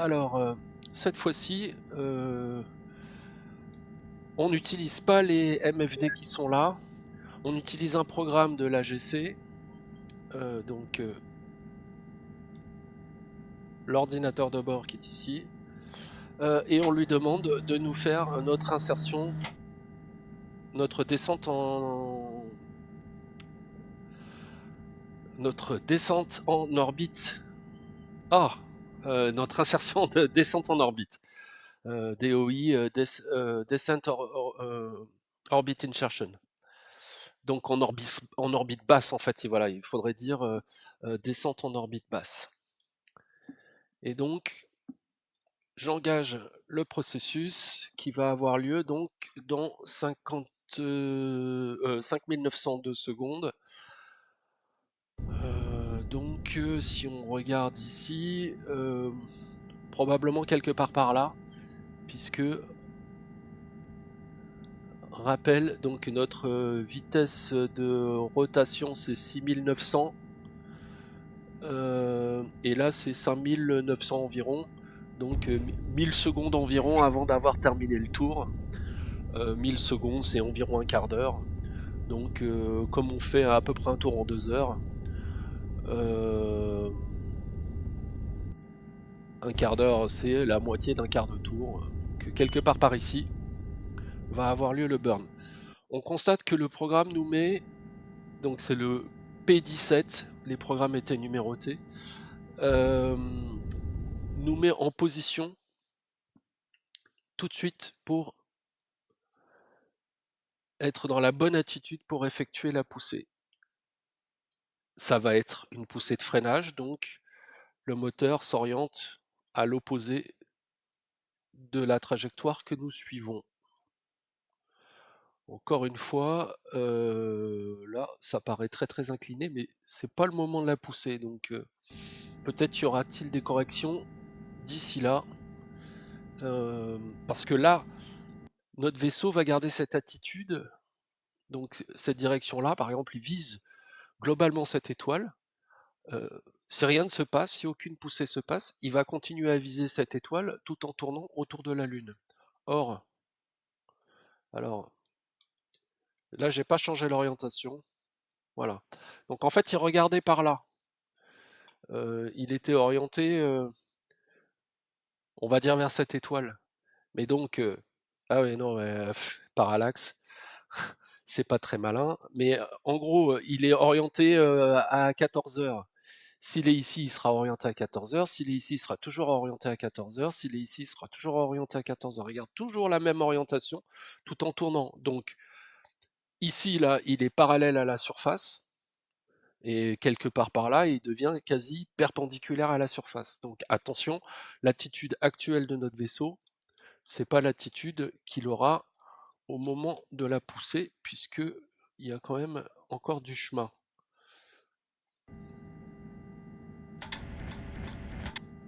Alors, cette fois-ci, on n'utilise pas les MFD qui sont là. On utilise un programme de l'AGC, donc l'ordinateur de bord qui est ici, et on lui demande de nous faire notre insertion, notre descente en orbite. Notre insertion de descente en orbite. DOI, Descent Orbit Insertion. Donc en orbite basse en fait, et voilà, il faudrait dire descente en orbite basse. Et donc j'engage le processus qui va avoir lieu donc dans 5902 secondes. Donc si on regarde ici, probablement quelque part par là, puisque rappel, donc notre vitesse de rotation c'est 6900 et là c'est 5900 environ, donc 1000 secondes environ avant d'avoir terminé le tour. 1000 secondes c'est environ un quart d'heure, donc comme on fait à peu près un tour en 2 heures, un quart d'heure c'est la moitié d'un quart de tour, que quelque part par ici va avoir lieu le burn. On constate que le programme nous met, donc c'est le P17, les programmes étaient numérotés, nous met en position tout de suite pour être dans la bonne attitude pour effectuer la poussée. Ça va être une poussée de freinage, donc le moteur s'oriente à l'opposé de la trajectoire que nous suivons. Encore une fois, là, ça paraît très très incliné, mais c'est pas le moment de la poussée, donc peut-être y aura-t-il des corrections d'ici là, parce que là, notre vaisseau va garder cette attitude, donc cette direction-là, par exemple, il vise globalement cette étoile. Si rien ne se passe, si aucune poussée se passe, il va continuer à viser cette étoile tout en tournant autour de la Lune. Or, alors là, j'ai pas changé l'orientation. Voilà. Donc en fait, il regardait par là. Il était orienté, on va dire vers cette étoile. Mais donc, ah oui, non, parallaxe, c'est pas très malin. Mais en gros, il est orienté à 14 heures. S'il est ici, il sera orienté à 14 heures. S'il est ici, il sera toujours orienté à 14 heures. S'il est ici, il sera toujours orienté à 14 heures. Regarde, toujours la même orientation, tout en tournant. Donc, ici, là, il est parallèle à la surface. Et quelque part par là, il devient quasi perpendiculaire à la surface. Donc, attention, l'attitude actuelle de notre vaisseau, c'est pas l'attitude qu'il aura au moment de la poussée, puisque il y a quand même encore du chemin.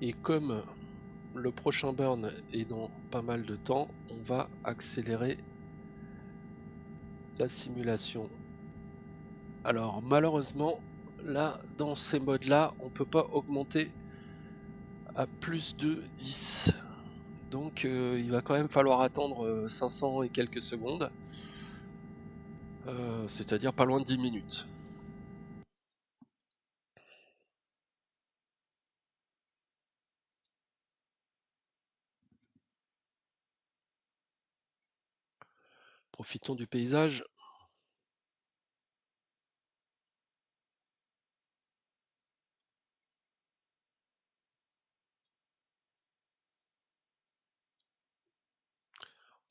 Et comme le prochain burn est dans pas mal de temps, on va accélérer la simulation. Alors malheureusement, là, dans ces modes-là, on ne peut pas augmenter à plus de 10. Donc il va quand même falloir attendre 500 et quelques secondes, c'est-à-dire pas loin de 10 minutes. Profitons du paysage.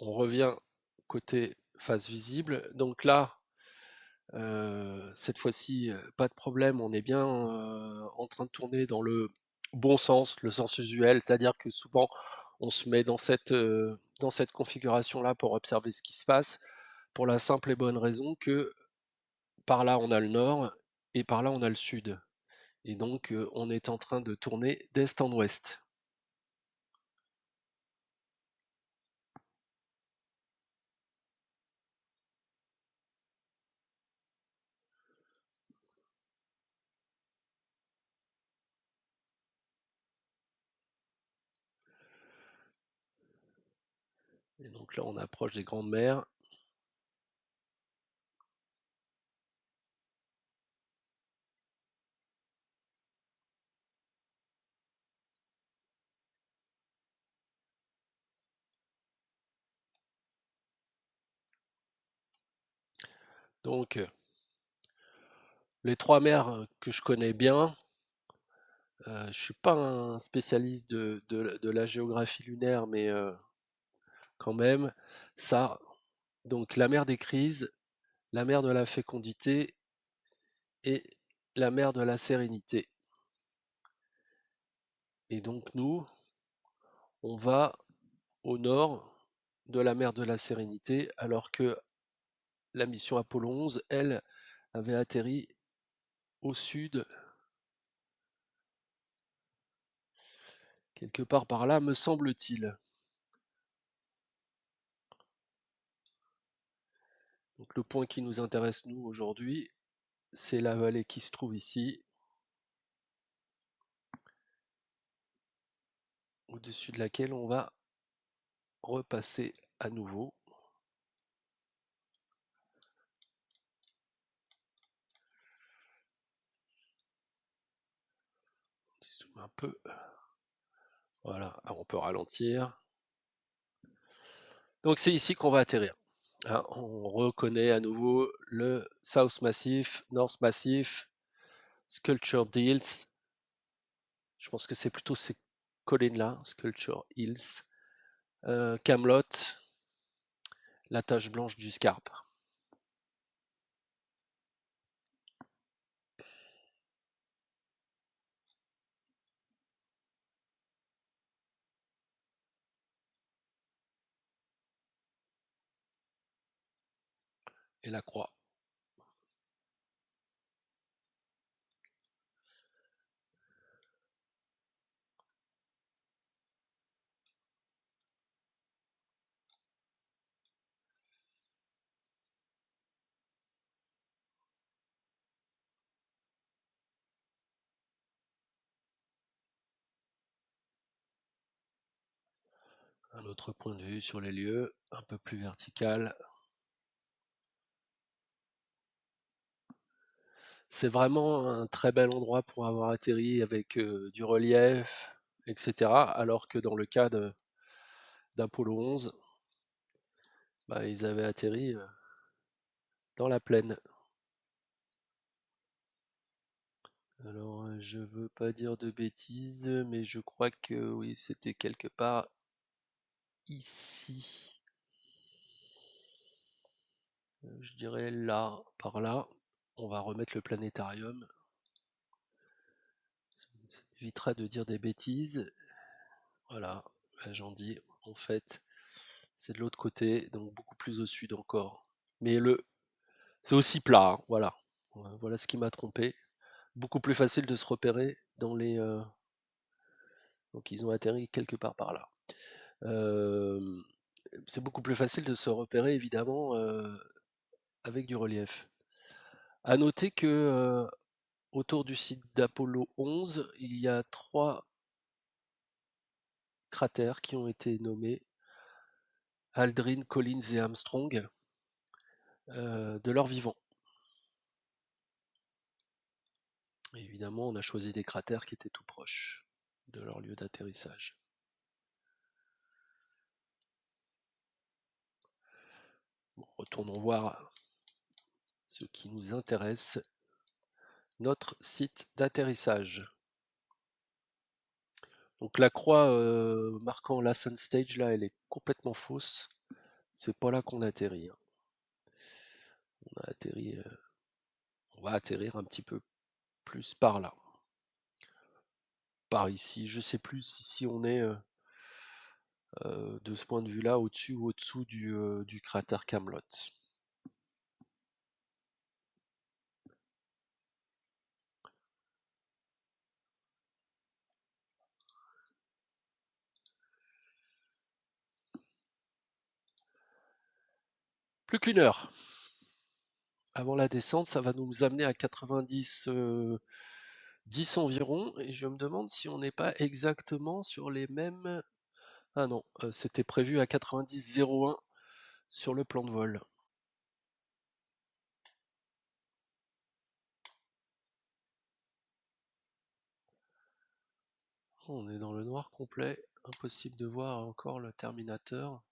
On revient côté face visible. Donc là, cette fois-ci, pas de problème, on est bien en train de tourner dans le bon sens, le sens usuel, c'est-à-dire que souvent on se met dans cette configuration-là pour observer ce qui se passe, pour la simple et bonne raison que par là on a le nord et par là on a le sud. Et donc on est en train de tourner d'est en ouest. Et donc là, on approche des grandes mers. Donc, les trois mers que je connais bien, je suis pas un spécialiste de la géographie lunaire, mais quand même, ça, donc la mer des crises, la mer de la fécondité et la mer de la sérénité. Et donc nous, on va au nord de la mer de la sérénité, alors que la mission Apollo 11, elle, avait atterri au sud, quelque part par là, me semble-t-il. Donc le point qui nous intéresse, nous, aujourd'hui, c'est la vallée qui se trouve ici, au-dessus de laquelle on va repasser à nouveau. Zoom un peu. Voilà, on peut ralentir. Donc c'est ici qu'on va atterrir. Hein, on reconnaît à nouveau le South Massif, North Massif, Sculpture Hills. Je pense que c'est plutôt ces collines-là, Sculpture Hills. Camelot, la tache blanche du Scarpe. Et la croix. Un autre point de vue sur les lieux, un peu plus vertical. C'est vraiment un très bel endroit pour avoir atterri avec du relief, etc. Alors que dans le cas d'Apollo 11, bah, ils avaient atterri dans la plaine. Alors, je veux pas dire de bêtises, mais je crois que oui, c'était quelque part ici. Je dirais là, par là. On va remettre le planétarium. Ça m'évitera de dire des bêtises. Voilà, j'en dis. En fait, c'est de l'autre côté, donc beaucoup plus au sud encore. Mais c'est aussi plat, hein, voilà. Voilà ce qui m'a trompé. Beaucoup plus facile de se repérer dans les. Donc ils ont atterri quelque part par là. Euh, c'est beaucoup plus facile de se repérer évidemment avec du relief. À noter que autour du site d'Apollo 11, il y a 3 cratères qui ont été nommés Aldrin, Collins et Armstrong de leur vivant. Et évidemment, on a choisi des cratères qui étaient tout proches de leur lieu d'atterrissage. Bon, retournons voir ce qui nous intéresse, notre site d'atterrissage. Donc la croix marquant l'ascent stage là, elle est complètement fausse. C'est pas là qu'on atterrit, hein. On a atterri, on va atterrir un petit peu plus par là, par ici. Je sais plus si on est de ce point de vue-là au-dessus ou au-dessous du cratère Camelot. Plus qu'une heure avant la descente, ça va nous amener à 90 10 environ, et je me demande si on n'est pas exactement sur les mêmes Ah non, c'était prévu à 90,01 sur le plan de vol. On est dans le noir complet, impossible de voir encore le Terminator.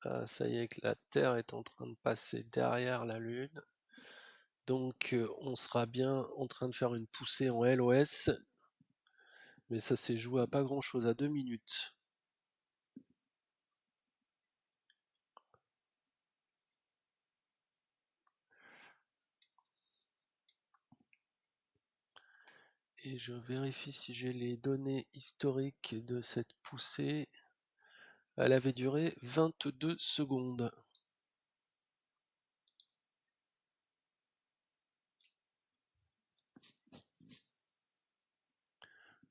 Ah, ça y est que la Terre est en train de passer derrière la Lune. Donc on sera bien en train de faire une poussée en LOS, mais ça s'est joué à pas grand chose, à 2 minutes. Et je vérifie si j'ai les données historiques de cette poussée. Elle avait duré 22 secondes.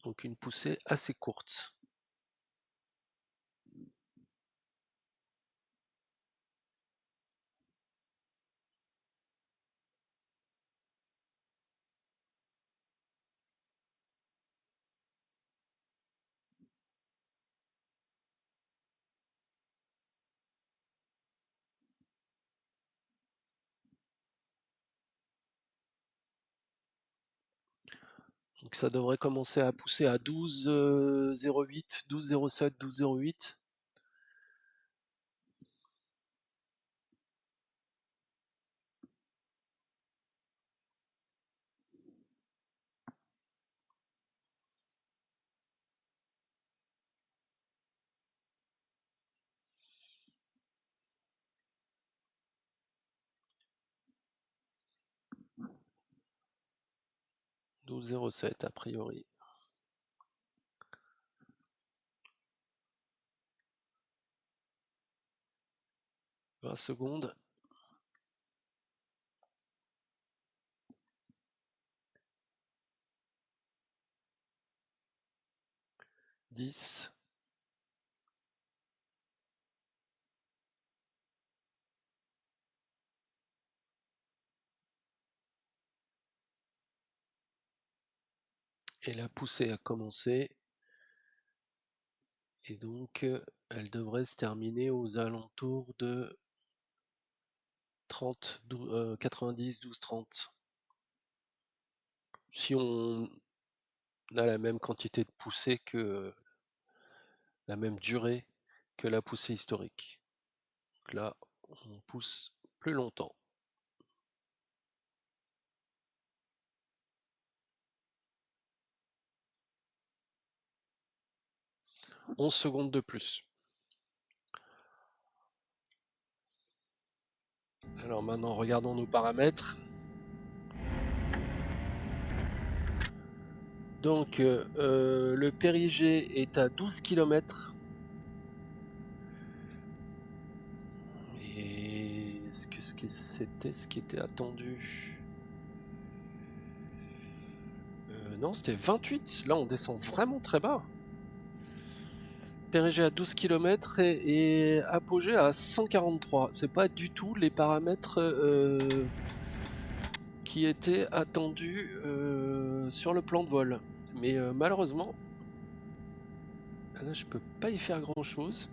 Donc une poussée assez courte. Donc ça devrait commencer à pousser à 12,08, 12,07, 12,08. « 12,07 a priori. 20 secondes. 10. Et la poussée a commencé. Et donc elle devrait se terminer aux alentours de 30, 90, 12, 30. Si on a la même quantité de poussée que la même durée que la poussée historique. Donc là, on pousse plus longtemps. 11 secondes de plus. Alors maintenant, regardons nos paramètres. Donc, le périgée est à 12 km. Et est-ce que c'était ce qui était attendu? Non, c'était 28. Là, on descend vraiment très bas. Périgée à 12 km et apogée à 143. C'est pas du tout les paramètres qui étaient attendus sur le plan de vol. Mais malheureusement, là, je peux pas y faire grand chose.